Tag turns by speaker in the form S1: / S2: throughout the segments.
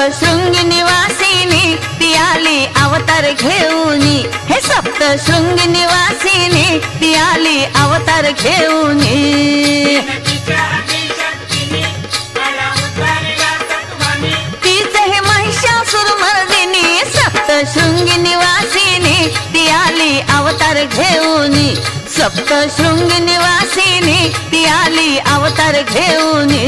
S1: सप्तशृंगी निवासिनी ती आली अवतार घेऊनी, हे सप्तशृंगी निवासिनी ती आली अवतार घेऊनी। तीच हे महिषासुरमर्दिनी सप्तशृंगी निवासिनी ती आली अवतार घेऊनी, सप्तशृंगी निवासिनी ती आली अवतार घेऊनी।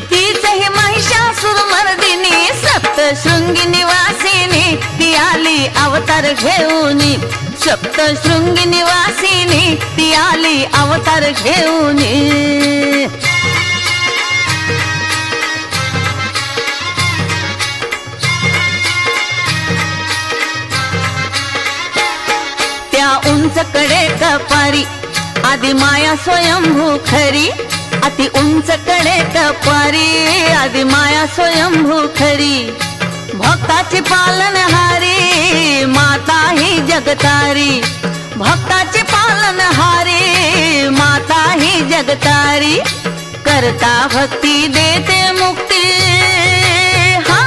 S1: तीच हे महिषासुरमर्दिनी सप्तशृंगी निवासिनी ती आली अवतार घेऊनी, सप्तशृंगी निवासिनी ती आली अवतार घेऊनी। त्या उंच कडे कपारी आदि माया स्वयंभू खरी, अति उंच कडे कपारी आदि माया स्वयंभू खरी। भक्ताची पालनहारी माता ही जगतारी, भक्ताची पालनहारी माता ही जगतारी। करता भक्ती देते मुक्ती, हा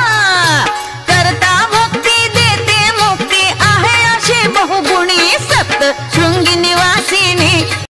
S1: करता भक्ती देते मुक्ती आहे अशी बहुगुणी सप्तशृंगी निवासिनी।